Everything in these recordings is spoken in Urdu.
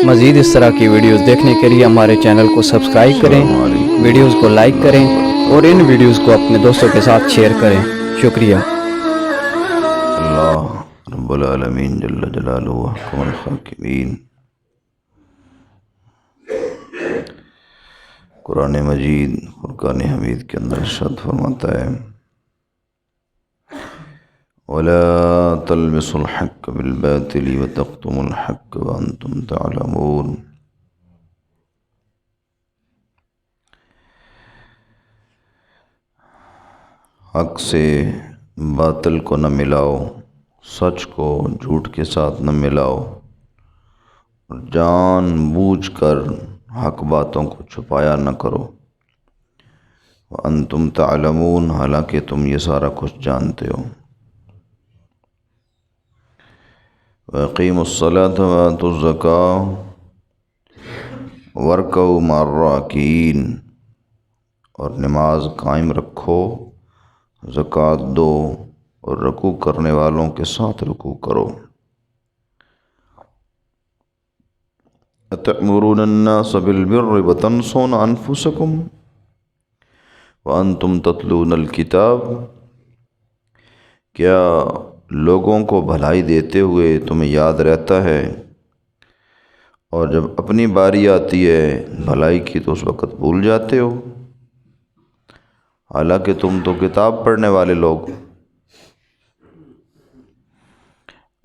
مزید اس طرح کی ویڈیوز دیکھنے کے لیے ہمارے چینل کو سبسکرائب کریں، ویڈیوز کو لائک کریں اور ان ویڈیوز کو اپنے دوستوں کے ساتھ شیئر کریں۔ شکریہ۔ اللہ رب العالمین جل جلالہ احکم الحاکمین قرآن مجید فرقان حمید کے اندر ارشاد فرماتا ہے وَلَا تَلْبِسُوا الْحَقَّ بِالْبَاطِلِ وَتَكْتُمُوا الْحَقَّ وَأَنْتُمْ تَعْلَمُونَ۔ حق سے باطل کو نہ ملاؤ، سچ کو جھوٹ کے ساتھ نہ ملاؤ، اور جان بوجھ کر حق باتوں کو چھپایا نہ کرو۔ وَأَنْتُمْ تَعْلَمُونَ، حالانکہ تم یہ سارا کچھ جانتے ہو۔ وَأَقِيمُوا الصَّلَاةَ وَآتُوا الزَّكَاةَ وَارْكَعُوا مَعَ الرَّاكِعِينَ، اور نماز قائم رکھو، زکوٰۃ دو اور رکوع کرنے والوں کے ساتھ رکوع کرو۔ أَتَأْمُرُونَ النَّاسَ بِالْبِرِّ وَتَنْسَوْنَ أَنفُسَكُمْ وَأَنْتُمْ تَتْلُونَ الْكِتَابَ، کیا لوگوں کو بھلائی دیتے ہوئے تمہیں یاد رہتا ہے اور جب اپنی باری آتی ہے بھلائی کی تو اس وقت بھول جاتے ہو، حالانکہ تم تو کتاب پڑھنے والے لوگ۔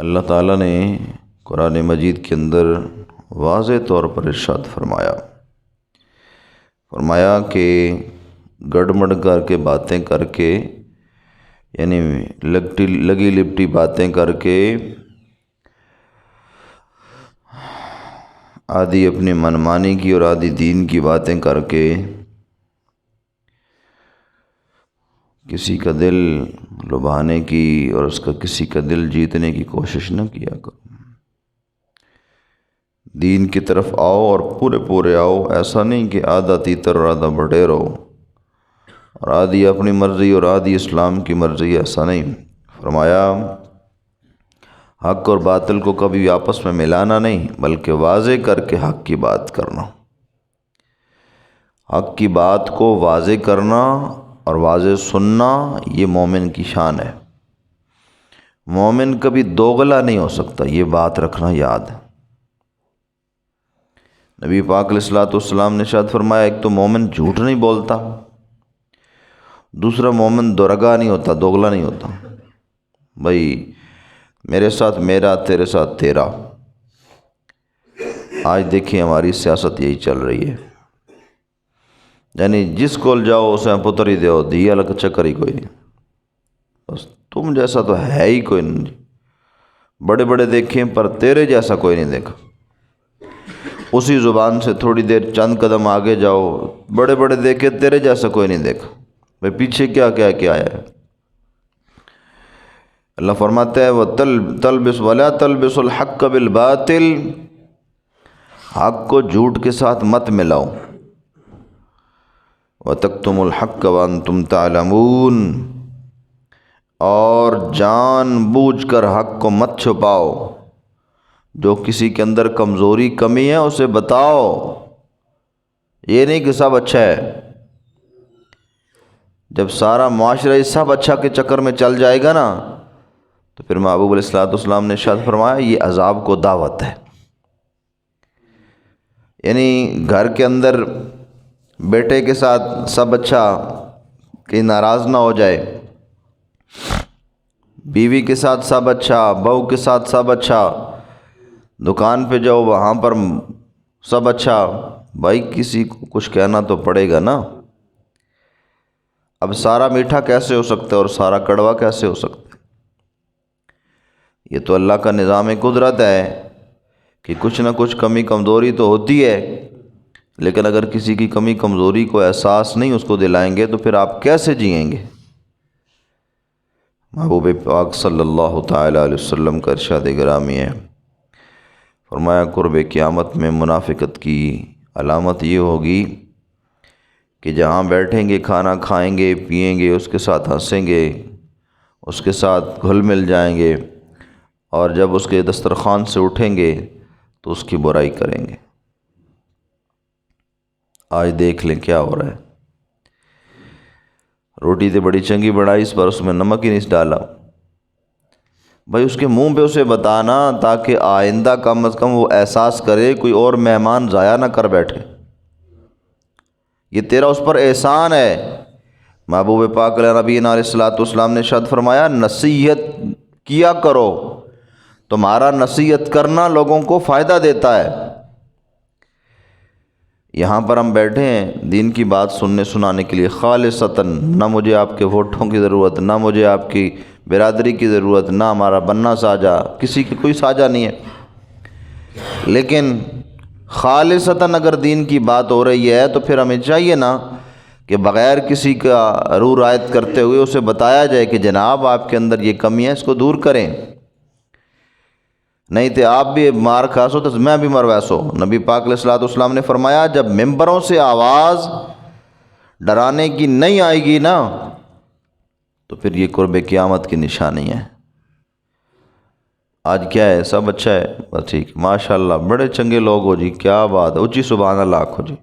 اللہ تعالیٰ نے قرآن مجید کے اندر واضح طور پر ارشاد فرمایا کہ گڑبڑ کر کے باتیں کر کے، یعنی لگی لپٹی باتیں کر کے، آدھی اپنی منمانی کی اور آدھی دین کی باتیں کر کے کسی کا دل لبھانے کی اور اس کا کسی کا دل جیتنے کی کوشش نہ کیا کرو۔ دین کی طرف آؤ اور پورے آؤ، ایسا نہیں کہ آدھا تیتر اور آدھا بٹیر ہو اور آدھی اپنی مرضی اور آدھی اسلام کی مرضی، ایسا نہیں۔ فرمایا حق اور باطل کو کبھی آپس میں ملانا نہیں، بلکہ واضح کر کے حق کی بات کرنا۔ حق کی بات کو واضح کرنا اور واضح سننا، یہ مومن کی شان ہے۔ مومن کبھی دوغلا نہیں ہو سکتا، یہ بات رکھنا یاد ہے۔ نبی پاک علیہ الصلوۃ والسلام نے ارشاد فرمایا ایک تو مومن جھوٹ نہیں بولتا، دوسرا مومن دورگا نہیں ہوتا، دوغلا نہیں ہوتا۔ بھائی میرے ساتھ میرا، تیرے ساتھ تیرا۔ آج دیکھیں ہماری سیاست یہی چل رہی ہے، یعنی جس کول جاؤ اسے پتر ہی دیو، دیا لگ چکر ہی کوئی نہیں، بس تم جیسا تو ہے ہی کوئی نہیں۔ بڑے بڑے دیکھیں پر تیرے جیسا کوئی نہیں دیکھا۔ اسی زبان سے تھوڑی دیر چند قدم آگے جاؤ، بڑے بڑے دیکھے تیرے جیسا کوئی نہیں دیکھا۔ بھائی پیچھے کیا آیا ہے؟ اللہ فرماتا ہے وَلَا تَلْبِسُوا الْحَقَّ بِالْبَاطِلِ، حق کو جھوٹ کے ساتھ مت ملاؤ۔ وَتَكْتُمُوا الْحَقَّ وَأَنْتُمْ تَعْلَمُونَ، اور جان بوجھ کر حق کو مت چھپاؤ۔ جو کسی کے اندر کمزوری کمی ہے اسے بتاؤ، یہ نہیں کہ سب اچھا ہے۔ جب سارا معاشرہ سب اچھا کے چکر میں چل جائے گا نا تو پھر محبوب علیہ الصلوۃ والسلام نے ارشاد فرمایا یہ عذاب کو دعوت ہے۔ یعنی گھر کے اندر بیٹے کے ساتھ سب اچھا کہ ناراض نہ ہو جائے، بیوی کے ساتھ سب اچھا، بہو کے ساتھ سب اچھا، دکان پہ جاؤ وہاں پر سب اچھا، بھائی کسی کو کچھ کہنا تو پڑے گا نا۔ اب سارا میٹھا کیسے ہو سکتا ہے اور سارا کڑوا کیسے ہو سکتا ہے؟ یہ تو اللہ کا نظام قدرت ہے کہ کچھ نہ کچھ کمی کمزوری تو ہوتی ہے، لیکن اگر کسی کی کمی کمزوری کو احساس نہیں اس کو دلائیں گے تو پھر آپ کیسے جئیں گے؟ محبوب پاک صلی اللہ تعالیٰ علیہ وسلم کا ارشاد گرامی ہے، فرمایا قرب قیامت میں منافقت کی علامت یہ ہوگی کہ جہاں بیٹھیں گے، کھانا کھائیں گے، پئیں گے، اس کے ساتھ ہنسیں گے، اس کے ساتھ گھل مل جائیں گے، اور جب اس کے دسترخوان سے اٹھیں گے تو اس کی برائی کریں گے۔ آج دیکھ لیں کیا ہو رہا ہے۔ روٹی تو بڑی چنگی بنائی، اس پر اس میں نمک ہی نہیں ڈالا۔ بھائی اس کے منہ پہ اسے بتانا تاکہ آئندہ کم از کم وہ احساس کرے، کوئی اور مہمان ضائع نہ کر بیٹھے۔ یہ تیرا اس پر احسان ہے۔ محبوب پاک علیہ نبی علیہ الصلوۃ والسلام نے ارشاد فرمایا، نصیحت کیا کرو، تمہارا نصیحت کرنا لوگوں کو فائدہ دیتا ہے۔ یہاں پر ہم بیٹھے ہیں دین کی بات سننے سنانے کے لیے خالصتاً، نہ مجھے آپ کے ووٹوں کی ضرورت، نہ مجھے آپ کی برادری کی ضرورت، نہ ہمارا بننا ساجا، کسی کی کوئی ساجا نہیں ہے، لیکن خالصتاً اگر دین کی بات ہو رہی ہے تو پھر ہمیں چاہیے نا کہ بغیر کسی کا رو رعایت کرتے ہوئے اسے بتایا جائے کہ جناب آپ کے اندر یہ کمی ہے، اس کو دور کریں، نہیں تو آپ بھی مار کھاسو تو میں بھی مرویسو۔ نبی پاک علیہ الصلوۃ والسلام نے فرمایا، جب ممبروں سے آواز ڈرانے کی نہیں آئے گی نا تو پھر یہ قرب قیامت کی نشانی ہے۔ آج کیا ہے، سب اچھا ہے، بس ٹھیک، ماشاءاللہ بڑے چنگے لوگ ہو جی، کیا بات ہے، اونچی سبحان اللہ آکھو جی،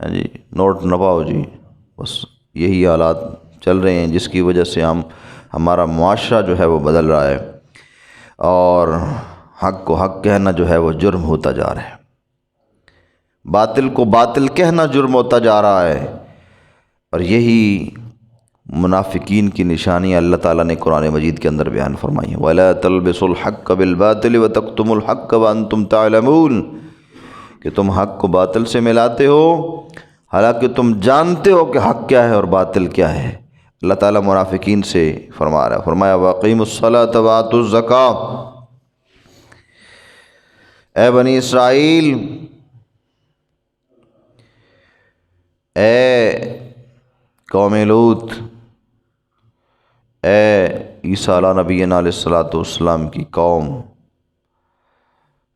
ہاں جی، نوٹ نپاؤ جی، بس یہی حالات چل رہے ہیں جس کی وجہ سے ہمارا معاشرہ جو ہے وہ بدل رہا ہے، اور حق کو حق کہنا جو ہے وہ جرم ہوتا جا رہا ہے، باطل کو باطل کہنا جرم ہوتا جا رہا ہے، اور یہی منافقین کی نشانیاں اللہ تعالیٰ نے قرآن مجید کے اندر بیان فرمائی ہیں۔ وَلَا تَلْبِسُوا الْحَقَّ بِالْبَاطِلِ وَتَكْتُمُوا الْحَقَّ وَأَنْتُمْ تَعْلَمُونَ، کہ تم حق کو باطل سے ملاتے ہو حالانکہ تم جانتے ہو کہ حق کیا ہے اور باطل کیا ہے۔ اللہ تعالیٰ منافقین سے فرما رہا ہے، فرمایا وَأَقِیمُوا الصَّلَاةَ وَآتُوا الزَّکَاةَ، اے بنی اسرائیل، اے قوم لوط، اے عیسیٰ علیہ نبینا علیہ الصلوۃ والسلام کی قوم،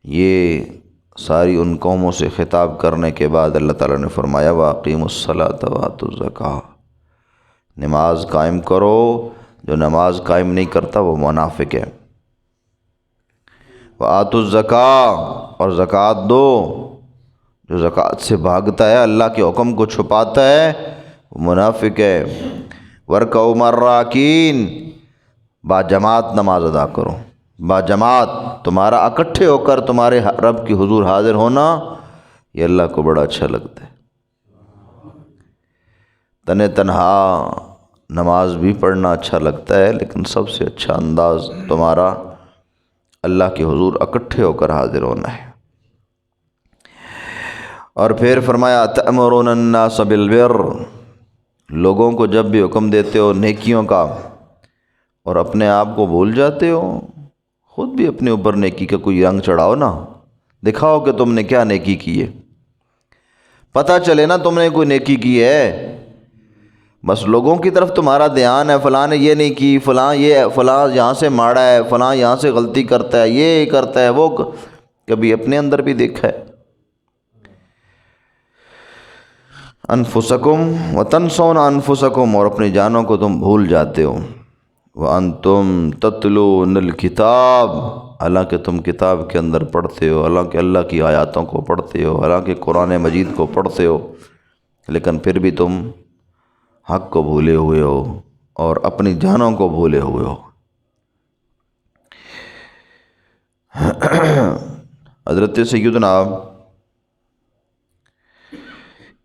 یہ ساری ان قوموں سے خطاب کرنے کے بعد اللہ تعالیٰ نے فرمایا وَأَقِیمُوا الصَّلَاةَ وَآتُوا الزَّکَاةَ، نماز قائم کرو، جو نماز قائم نہیں کرتا وہ منافق ہے، وَآتُوا الزَّکَاةَ، اور زکوٰۃ دو، جو زکوٰۃ سے بھاگتا ہے، اللہ کے حکم کو چھپاتا ہے، وہ منافق ہے، وَارْكَعُوا مَعَ الرَّاكِعِينَ، با جماعت نماز ادا کرو، با جماعت، تمہارا اکٹھے ہو کر تمہارے رب کی حضور حاضر ہونا یہ اللہ کو بڑا اچھا لگتا ہے۔ تنہا نماز بھی پڑھنا اچھا لگتا ہے، لیکن سب سے اچھا انداز تمہارا اللہ کے حضور اکٹھے ہو کر حاضر ہونا ہے۔ اور پھر فرمایا تأمرون الناس بالبر، لوگوں کو جب بھی حکم دیتے ہو نیکیوں کا اور اپنے آپ کو بھول جاتے ہو، خود بھی اپنے اوپر نیکی کا کوئی رنگ چڑھاؤ نا، دکھاؤ کہ تم نے کیا نیکی کی ہے، پتہ چلے نا تم نے کوئی نیکی کی ہے۔ بس لوگوں کی طرف تمہارا دھیان ہے، فلاں نے یہ نہیں کی، فلاں یہاں سے ماڑا ہے، فلاں یہاں سے غلطی کرتا ہے، یہ کرتا ہے، وہ کبھی اپنے اندر بھی دیکھا ہے؟ انفسکم وتنسون انفسکم، اور اپنی جانوں کو تم بھول جاتے ہو، وانتم تتلون الکتاب، حالانکہ تم کتاب کے اندر پڑھتے ہو، حالانکہ اللہ کی آیاتوں کو پڑھتے ہو، حالانکہ قرآن مجید کو پڑھتے ہو، لیکن پھر بھی تم حق کو بھولے ہوئے ہو اور اپنی جانوں کو بھولے ہوئے ہو۔ حضرت سیدنا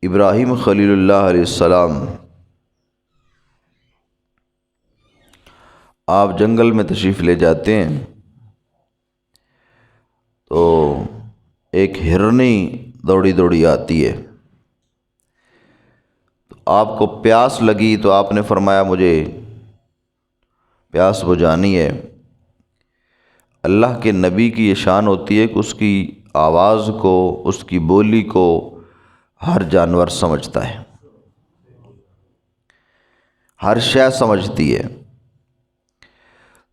ابراہیم خلیل اللہ علیہ السلام، آپ جنگل میں تشریف لے جاتے ہیں تو ایک ہرنی دوڑی دوڑی آتی ہے، تو آپ کو پیاس لگی تو آپ نے فرمایا مجھے پیاس بجھانی ہے۔ اللہ کے نبی کی یہ شان ہوتی ہے کہ اس کی آواز کو، اس کی بولی کو ہر جانور سمجھتا ہے، ہر شے سمجھتی ہے۔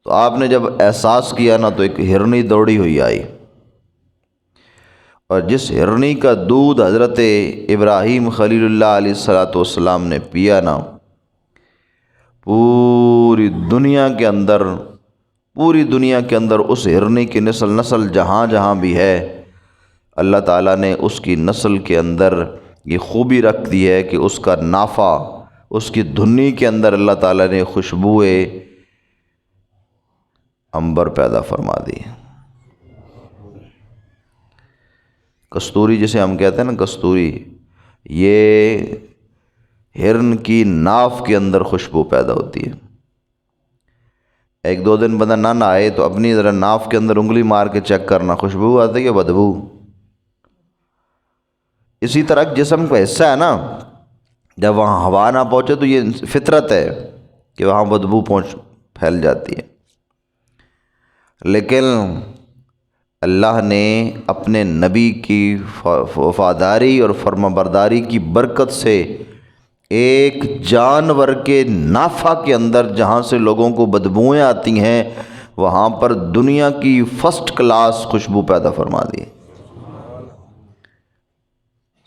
تو آپ نے جب احساس کیا نا تو ایک ہرنی دوڑی ہوئی آئی، اور جس ہرنی کا دودھ حضرت ابراہیم خلیل اللہ علیہ الصلوۃ والسلام نے پیا نا، پوری دنیا کے اندر پوری دنیا کے اندر اس ہرنی کی نسل جہاں جہاں بھی ہے، اللہ تعالیٰ نے اس کی نسل کے اندر یہ خوبی رکھ دی ہے کہ اس کا نافع، اس کی دھنی کے اندر اللہ تعالیٰ نے خوشبوئے عنبر پیدا فرما دی۔ کستوری جسے ہم کہتے ہیں نا، کستوری، یہ ہرن کی ناف کے اندر خوشبو پیدا ہوتی ہے۔ ایک دو دن بندہ نہ نہائے تو اپنی ذرا ناف کے اندر انگلی مار کے چیک کرنا، خوشبو آتی ہے یا بدبو۔ اسی طرح جسم کا حصہ ہے نا، جب وہاں ہوا نہ پہنچے تو یہ فطرت ہے کہ وہاں بدبو پھیل جاتی ہے، لیکن اللہ نے اپنے نبی کی وفاداری اور فرمانبرداری کی برکت سے ایک جانور کے نافع کے اندر جہاں سے لوگوں کو بدبوئیں آتی ہیں، وہاں پر دنیا کی فرسٹ کلاس خوشبو پیدا فرما دی،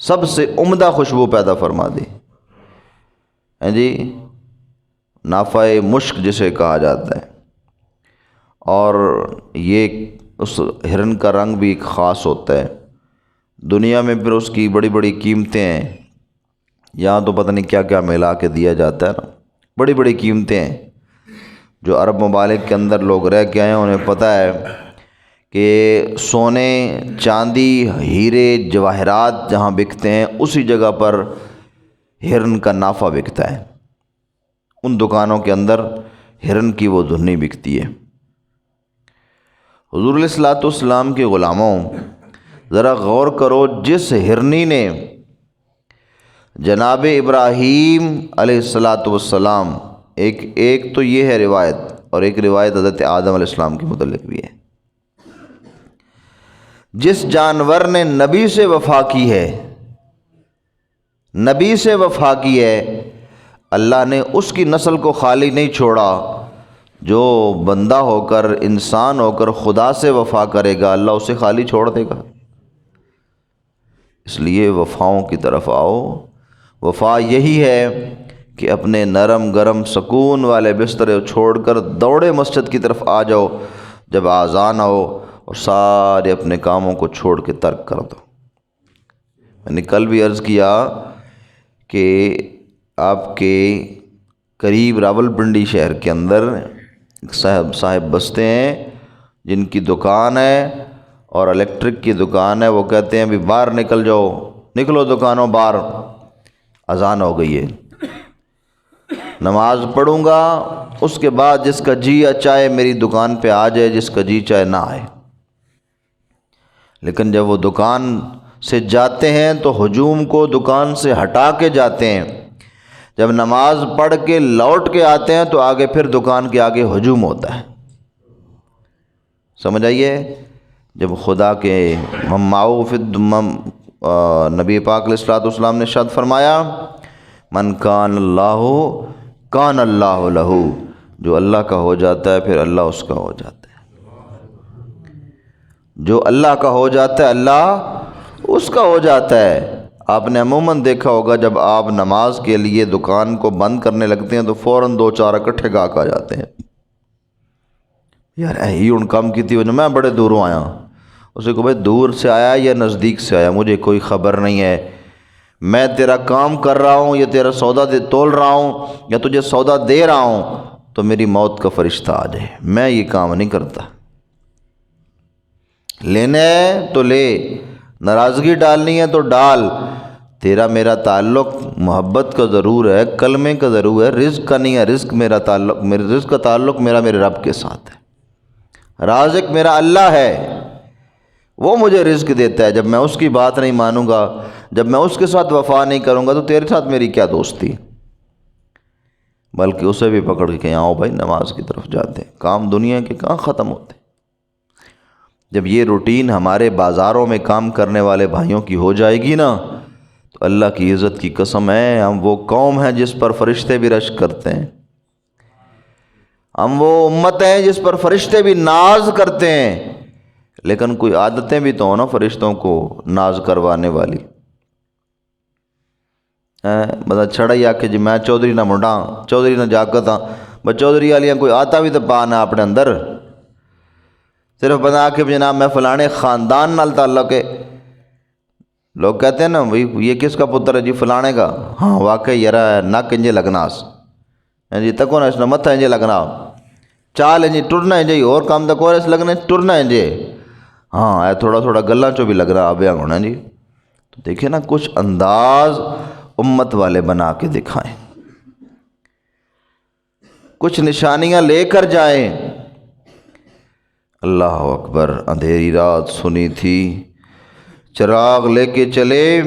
سب سے عمدہ خوشبو پیدا فرما دی ہیں جی، نافع مشک جسے کہا جاتا ہے۔ اور یہ اس ہرن کا رنگ بھی ایک خاص ہوتا ہے، دنیا میں پھر اس کی بڑی بڑی قیمتیں ہیں، یہاں تو پتہ نہیں کیا کیا ملا کے دیا جاتا ہے نا، بڑی بڑی قیمتیں ہیں۔ جو عرب ممالک کے اندر لوگ رہ کے آئے ہیں انہیں پتہ ہے کہ سونے، چاندی، ہیرے، جواہرات جہاں بکتے ہیں اسی جگہ پر ہرن کا نافع بکتا ہے، ان دکانوں کے اندر ہرن کی وہ دھنی بکتی ہے۔ حضور علیہ الصلوۃ کے غلاموں، ذرا غور کرو، جس ہرنی نے جناب ابراہیم علیہ السلام، ایک تو یہ ہے روایت، اور ایک روایت حضرت آدم علیہ السلام کے متعلق بھی ہے، جس جانور نے نبی سے وفا کی ہے، نبی سے وفا کی ہے، اللہ نے اس کی نسل کو خالی نہیں چھوڑا۔ جو بندہ ہو کر، انسان ہو کر خدا سے وفا کرے گا، اللہ اسے خالی چھوڑ دے گا۔ اس لیے وفاؤں کی طرف آؤ۔ وفا یہی ہے کہ اپنے نرم گرم سکون والے بستر چھوڑ کر دوڑے مسجد کی طرف آ جاؤ جب اذان ہو، اور سارے اپنے کاموں کو چھوڑ کے ترک کر دو۔ میں نے کل بھی عرض کیا کہ آپ کے قریب راولپنڈی شہر کے اندر صاحب بستے ہیں جن کی دکان ہے اور الیکٹرک کی دکان ہے، وہ کہتے ہیں ابھی باہر نکل جاؤ، نکلو دکانوں باہر، اذان ہو گئی ہے، نماز پڑھوں گا، اس کے بعد جس کا جی چاہے میری دکان پہ آ جائے، جس کا جی چاہے نہ آئے۔ لیکن جب وہ دکان سے جاتے ہیں تو ہجوم کو دکان سے ہٹا کے جاتے ہیں، جب نماز پڑھ کے لوٹ کے آتے ہیں تو آگے پھر دکان کے آگے ہجوم ہوتا ہے۔ سمجھ آئیے، جب خدا کے نبی پاک علیہ السلام نے ارشاد فرمایا، من کان اللہ کان اللہ لہ، جو اللہ کا ہو جاتا ہے پھر اللہ اس کا ہو جاتا ہے، جو اللہ کا ہو جاتا ہے اللہ اس کا ہو جاتا ہے۔ آپ نے عموماً دیکھا ہوگا جب آپ نماز کے لیے دکان کو بند کرنے لگتے ہیں تو فوراً دو چار اکٹھے گاہک آ جاتے ہیں، یار ہی ان کام کی تھی، میں بڑے دوروں آیا، اسے کو بھائی دور سے آیا یا نزدیک سے آیا مجھے کوئی خبر نہیں ہے، میں تیرا کام کر رہا ہوں یا تیرا سودا تول رہا ہوں یا تجھے سودا دے رہا ہوں تو میری موت کا فرشتہ آ جائے، میں یہ کام نہیں کرتا۔ لینا ہے تو لے، ناراضگی ڈالنی ہے تو ڈال، تیرا میرا تعلق محبت کا ضرور ہے، کلمے کا ضرور ہے، رزق کا نہیں ہے۔ رزق کا تعلق میرا میرے رب کے ساتھ ہے، رازق میرا اللہ ہے، وہ مجھے رزق دیتا ہے۔ جب میں اس کی بات نہیں مانوں گا، جب میں اس کے ساتھ وفا نہیں کروں گا تو تیرے ساتھ میری کیا دوستی، بلکہ اسے بھی پکڑ کے کہیں آؤ بھائی نماز کی طرف جاتے ہیں، کام دنیا کے کہاں ختم ہوتے۔ جب یہ روٹین ہمارے بازاروں میں کام کرنے والے بھائیوں کی ہو جائے گی نا تو اللہ کی عزت کی قسم ہے، ہم وہ قوم ہیں جس پر فرشتے بھی رشک کرتے ہیں، ہم وہ امت ہیں جس پر فرشتے بھی ناز کرتے ہیں، لیکن کوئی عادتیں بھی تو ہو نا فرشتوں کو ناز کروانے والی۔ بندہ چھڑا ہی آکھے جی میں چودھری نہ منڈا، چودھری نہ جاگتا، بس چودھری والیاں کوئی آتا بھی تو پانا اپنے اندر، صرف بنا کے جناب میں فلانے خاندان نال تعلق ہے. لوگ کہتے ہیں نا بھائی یہ کس کا پتر ہے جی؟ فلانے کا. ہاں واقعی یار نک انجے لگناس جی تکو نا اس نے متھا انجے لگنا چال انجے ٹرنا انجے اور کام تک اور اس لگنے ٹرنا انجے. ہاں تھوڑا تھوڑا گلاں چو بھی لگنا آبیا ہونا جی. تو دیکھیں نا کچھ انداز امت والے بنا کے دکھائیں, کچھ نشانیاں لے کر جائیں. اللہ اکبر. اندھیری رات سنی تھی, چراغ لے کے چلے.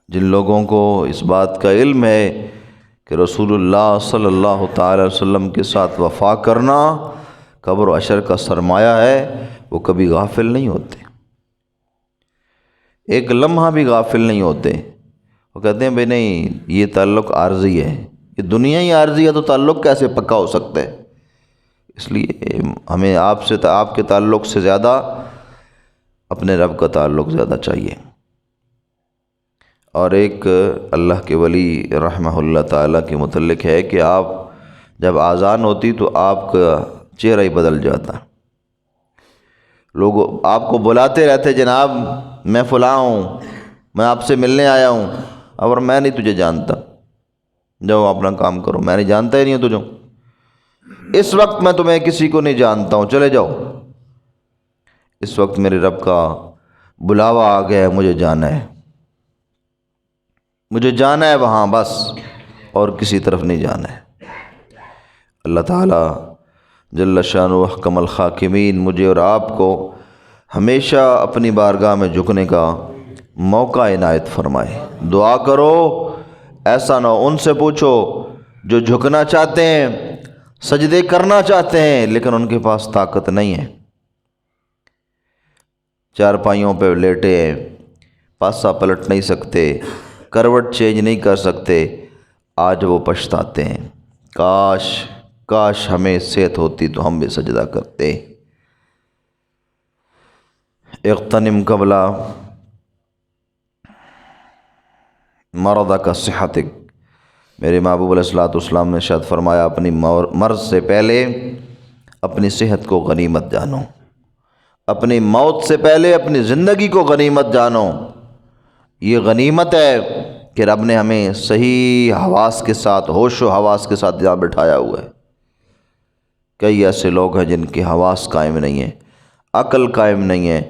جن لوگوں کو اس بات کا علم ہے کہ رسول اللہ صلی اللہ تعالی وسلم کے ساتھ وفا کرنا قبر و حشر کا سرمایہ ہے, وہ کبھی غافل نہیں ہوتے, ایک لمحہ بھی غافل نہیں ہوتے. وہ کہتے ہیں بھئی نہیں یہ تعلق عارضی ہے, یہ دنیا ہی عارضی ہے تو تعلق کیسے پکا ہو سکتا ہے. اس لیے ہمیں آپ کے تعلق سے زیادہ اپنے رب کا تعلق زیادہ چاہیے. اور ایک اللہ کے ولی رحمہ اللہ تعالیٰ کے متعلق ہے کہ آپ جب اذان ہوتی تو آپ کا چہرہ ہی بدل جاتا. لوگ آپ کو بلاتے رہتے جناب میں فلاں ہوں, میں آپ سے ملنے آیا ہوں, اور میں نہیں تجھے جانتا, جاؤ اپنا کام کرو, میں نہیں جانتا ہی نہیں ہوں تجھے, اس وقت میں تمہیں کسی کو نہیں جانتا ہوں, چلے جاؤ. اس وقت میرے رب کا بلاوا آ گیا ہے, مجھے جانا ہے, مجھے جانا ہے وہاں بس, اور کسی طرف نہیں جانا ہے. اللہ تعالیٰ جل شانہ احکم الحاکمین مجھے اور آپ کو ہمیشہ اپنی بارگاہ میں جھکنے کا موقع عنایت فرمائے. دعا کرو, ایسا نہ ان سے پوچھو جو جھکنا چاہتے ہیں, سجدے کرنا چاہتے ہیں, لیکن ان کے پاس طاقت نہیں ہے, چار پائیوں پہ لیٹے ہیں, پاسا پلٹ نہیں سکتے, کروٹ چینج نہیں کر سکتے. آج وہ پچھتاتے ہیں, کاش ہمیں صحت ہوتی تو ہم بھی سجدہ کرتے. اغتنم قبل مرضک صحتک, میرے محبوب علیہ الصلوۃ نے ارشاد فرمایا اپنی مرض سے پہلے اپنی صحت کو غنیمت جانو, اپنی موت سے پہلے اپنی زندگی کو غنیمت جانو. یہ غنیمت ہے کہ رب نے ہمیں صحیح حواس کے ساتھ, ہوش و حواس کے ساتھ جہاں بٹھایا ہوا ہے. کئی ایسے لوگ ہیں جن کے حواس قائم نہیں ہیں, عقل قائم نہیں ہے,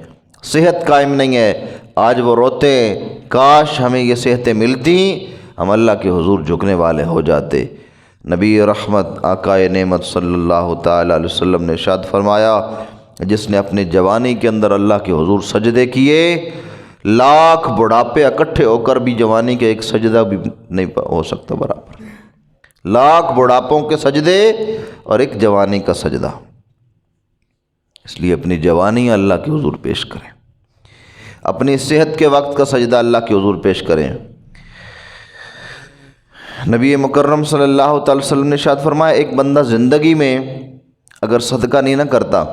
صحت قائم نہیں ہے. آج وہ روتے ہیں کاش ہمیں یہ صحتیں ملتی, ہم اللہ کے حضور جھکنے والے ہو جاتے. نبی رحمت آقائے نعمت صلی اللہ تعالی علیہ وسلم نے ارشاد فرمایا جس نے اپنی جوانی کے اندر اللہ کے حضور سجدے کیے, لاکھ بڑھاپے اکٹھے ہو کر بھی جوانی کے ایک سجدہ بھی نہیں ہو سکتا برابر. لاکھ بڑھاپوں کے سجدے اور ایک جوانی کا سجدہ. اس لیے اپنی جوانی اللہ کے حضور پیش کریں, اپنی صحت کے وقت کا سجدہ اللہ کے حضور پیش کریں. نبی مکرم صلی اللہ تعالی وسلم نے ارشاد فرمایا ایک بندہ زندگی میں اگر صدقہ نہیں نہ کرتا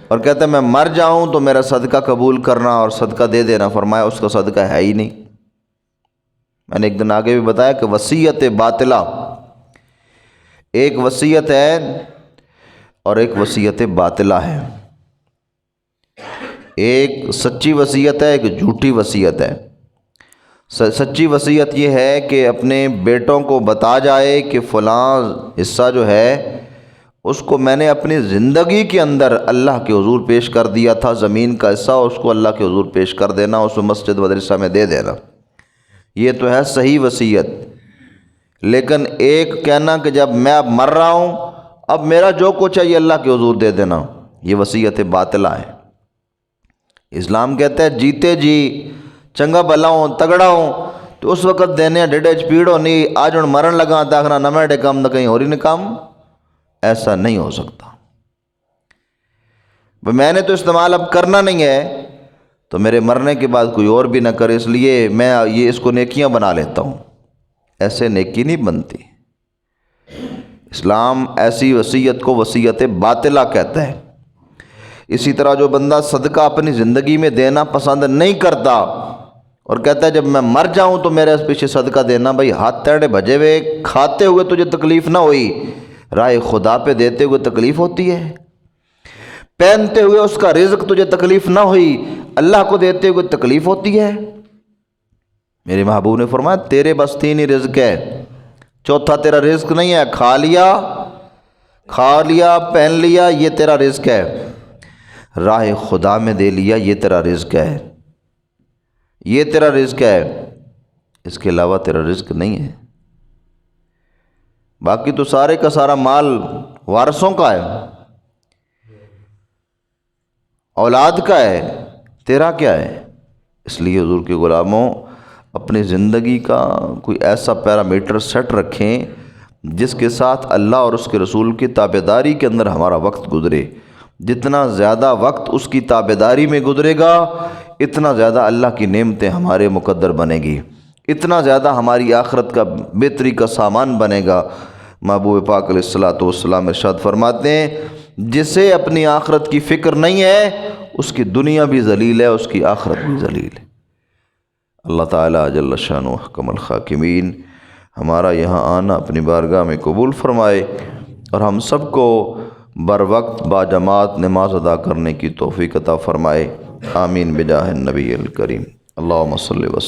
اور کہتا ہے میں مر جاؤں تو میرا صدقہ قبول کرنا اور صدقہ دے دینا, فرمایا اس کا صدقہ ہے ہی نہیں. میں نے ایک دن آگے بھی بتایا کہ وصیت باطلہ, ایک وصیت ہے اور ایک وصیت باطلہ ہے. ایک سچی وصیت ہے, ایک جھوٹی وصیت ہے. سچی وصیت یہ ہے کہ اپنے بیٹوں کو بتا جائے کہ فلاں حصہ جو ہے اس کو میں نے اپنی زندگی کے اندر اللہ کے حضور پیش کر دیا تھا, زمین کا حصہ اس کو اللہ کے حضور پیش کر دینا, اس کو مسجد مدرسہ میں دے دینا. یہ تو ہے صحیح وصیت. لیکن ایک کہنا کہ جب میں اب مر رہا ہوں اب میرا جو کچھ ہے یہ اللہ کے حضور دے دینا, یہ وصیت باطلہ ہے. اسلام کہتا ہے جیتے جی چنگا بھلا ہوں تگڑا ہوں تو اس وقت دینے ڈیڈے چپیڑ ہونی, آج ہوں مرن لگا تاخنا نہ میڈے کام نہ کہیں ہو رہی نہ کام. ایسا نہیں ہو سکتا. میں نے تو استعمال اب کرنا نہیں ہے تو میرے مرنے کے بعد کوئی اور بھی نہ کرے, اس لیے میں یہ اس کو نیکیاں بنا لیتا ہوں. ایسے نیکی نہیں بنتی. اسلام ایسی وصیت کو وصیت باطلہ کہتا ہے. اسی طرح جو بندہ صدقہ اپنی زندگی میں دینا پسند نہیں کرتا اور کہتا ہے جب میں مر جاؤں تو میرے اس پیچھے صدقہ دینا, بھائی ہاتھ تیڑے بھجے ہوئے کھاتے ہوئے تجھے تکلیف نہ ہوئی, راہ خدا پہ دیتے ہوئے تکلیف ہوتی ہے؟ پہنتے ہوئے اس کا رزق تجھے تکلیف نہ ہوئی، اللہ کو دیتے ہوئے تکلیف ہوتی ہے؟ میرے محبوب نے فرمایا تیرے بس 3 ہی رزق ہے، چوتھا تیرا رزق نہیں ہے۔ کھا لیا پہن لیا یہ تیرا رزق ہے، راہ خدا میں دے لیا یہ تیرا رزق ہے، یہ تیرا رزق ہے، اس کے علاوہ تیرا رزق نہیں ہے۔ باقی تو سارے کا سارا مال وارثوں کا ہے، اولاد کا ہے، تیرا کیا ہے؟ اس لیے حضور کے غلاموں اپنی زندگی کا کوئی ایسا پیرامیٹر سیٹ رکھیں جس کے ساتھ اللہ اور اس کے رسول کی تابعداری کے اندر ہمارا وقت گزرے۔ جتنا زیادہ وقت اس کی تابعداری میں گزرے گا اتنا زیادہ اللہ کی نعمتیں ہمارے مقدر بنے گی، اتنا زیادہ ہماری آخرت کا بہتری کا سامان بنے گا۔ محبوب پاک علیہ الصلوۃ والسلام ارشاد فرماتے ہیں جسے اپنی آخرت کی فکر نہیں ہے اس کی دنیا بھی ذلیل ہے، اس کی آخرت بھی ذلیل ہے۔ اللہ تعالیٰ جل شانہ احکم الحاکمین ہمارا یہاں آنا اپنی بارگاہ میں قبول فرمائے اور ہم سب کو بر وقت با جماعت نماز ادا کرنے کی توفیق عطا فرمائے۔ آمین بجاہ النبی الکریم۔ اللہم صلی وسلم۔